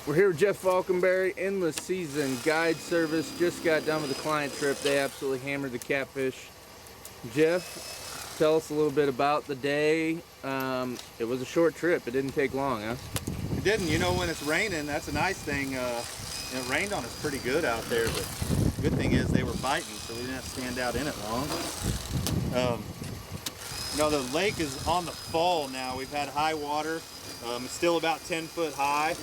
We're here with Jeff Falkenberry, Endless Season Guide Service. Just got done with a client trip. They absolutely hammered the catfish. Jeff, tell us a little bit about the day. It was a short trip. It didn't take long, huh? It didn't. You know, when it's raining, that's a nice thing. It rained on us pretty good out there, but the good thing is they were biting, so we didn't have to stand out in it long. You know, the lake is on the fall now. We've had high water. It's still about 10 foot high,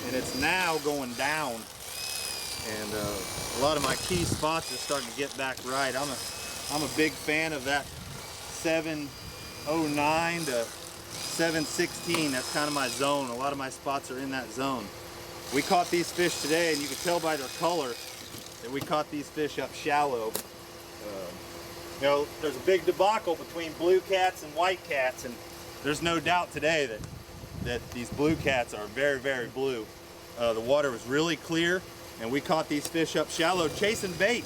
and it's now going down. And a lot of my key spots are starting to get back right. I'm a big fan of that 709 to 716. That's kind of my zone. A lot of my spots are in that zone. We caught these fish today, and you can tell by their color that we caught these fish up shallow. You know, there's a big debacle between blue cats and white cats, and there's no doubt today that these blue cats are very, very blue. The water was really clear, and we caught these fish up shallow chasing bait.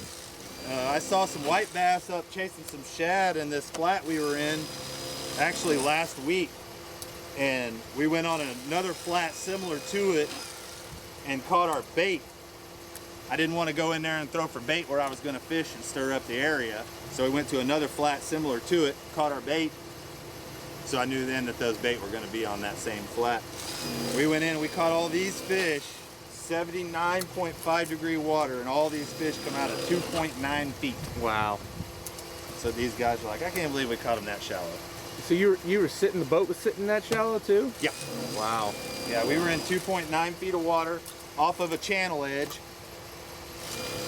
I saw some white bass up chasing some shad in this flat we were in actually last week, and we went on another flat similar to it and caught our bait. I didn't want to go in there and throw for bait where I was going to fish and stir up the area, so we went to another flat similar to it, caught our bait. So I knew then that those bait were going to be on that same flat. We went in and we caught all these fish, 79.5 degree water, and all these fish come out at 2.9 feet. Wow. So these guys were like, I can't believe we caught them that shallow. So you were sitting, the boat was sitting that shallow too? Yeah. Wow. Yeah, we were in 2.9 feet of water off of a channel edge,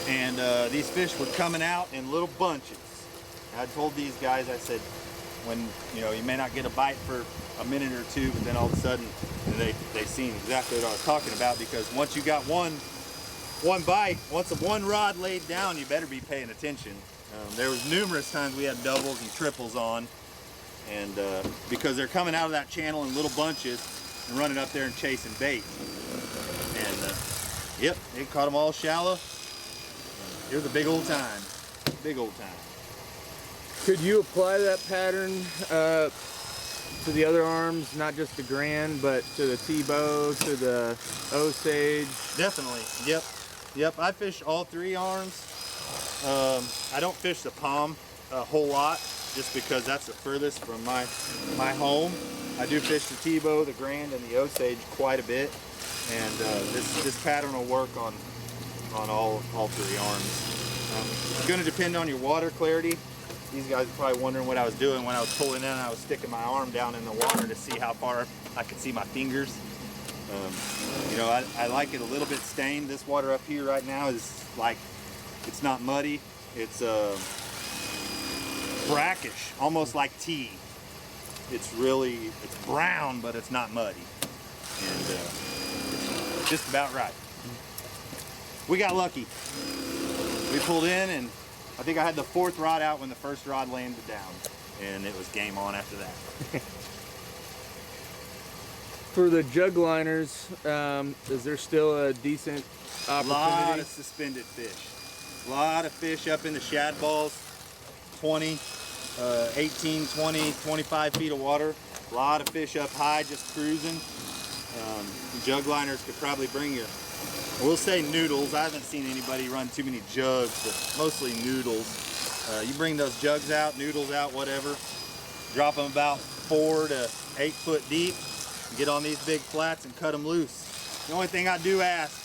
and these fish were coming out in little bunches. I told these guys, I said, when you may not get a bite for a minute or two, but then all of a sudden they seen exactly what I was talking about, because once you got one bite, once one rod laid down, you better be paying attention. There was numerous times we had doubles and triples on, and because they're coming out of that channel in little bunches and running up there and chasing bait. And yep, they caught them all shallow. It was a big old time, big old time. Could you apply that pattern to the other arms, not just the Grand, but to the T-bow, to the Osage? Definitely, yep. I fish all three arms. I don't fish the palm a whole lot, just because that's the furthest from my home. I do fish the T-bow, the Grand, and the Osage quite a bit, and this pattern will work on all three arms. It's going to depend on your water clarity. These guys are probably wondering what I was doing when I was pulling in. I was sticking my arm down in the water to see how far I could see my fingers. You know, I like it a little bit stained. This water up here right now is like, it's not muddy. It's brackish, almost like tea. It's brown, but it's not muddy. And it's just about right. We got lucky. We pulled in, and I think I had the fourth rod out when the first rod landed down, and it was game on after that. For the jug liners, is there still a decent opportunity? A lot of suspended fish. A lot of fish up in the shad balls, 20, 18, 20, 25 feet of water. A lot of fish up high just cruising. Jug liners could probably bring you, we'll say noodles. I haven't seen anybody run too many jugs, but mostly noodles. You bring those jugs out, noodles out, whatever. Drop them about 4 to 8 foot deep. Get on these big flats and cut them loose. The only thing I do ask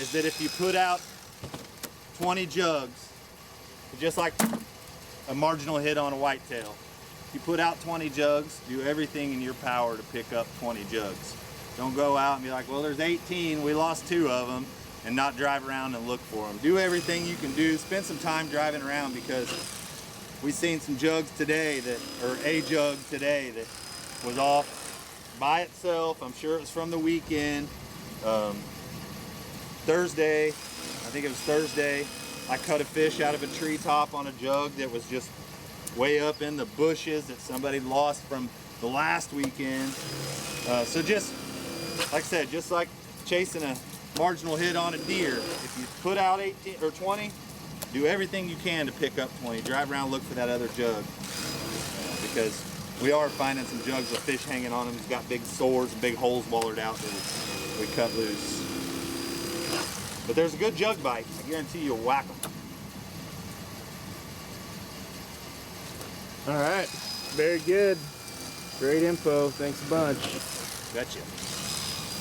is that if you put out 20 jugs, just like a marginal hit on a whitetail, if you put out 20 jugs, do everything in your power to pick up 20 jugs. Don't go out and be like, well, there's 18, we lost 2 of them, and not drive around and look for them. Do everything you can do. Spend some time driving around, because we've seen some jugs today or a jug today that was off by itself. I'm sure it was from the weekend. Thursday, I think it was Thursday, I cut a fish out of a treetop on a jug that was just way up in the bushes that somebody lost from the last weekend. So just, like I said, just like chasing a marginal hit on a deer, if you put out 18 or 20, do everything you can to pick up 20. Drive around, look for that other jug, because we are finding some jugs with fish hanging on them. He's got big sores and big holes wallered out that we cut loose. But there's a good jug bite. I guarantee you'll whack them. All right, very good. Great info. Thanks a bunch. Betcha.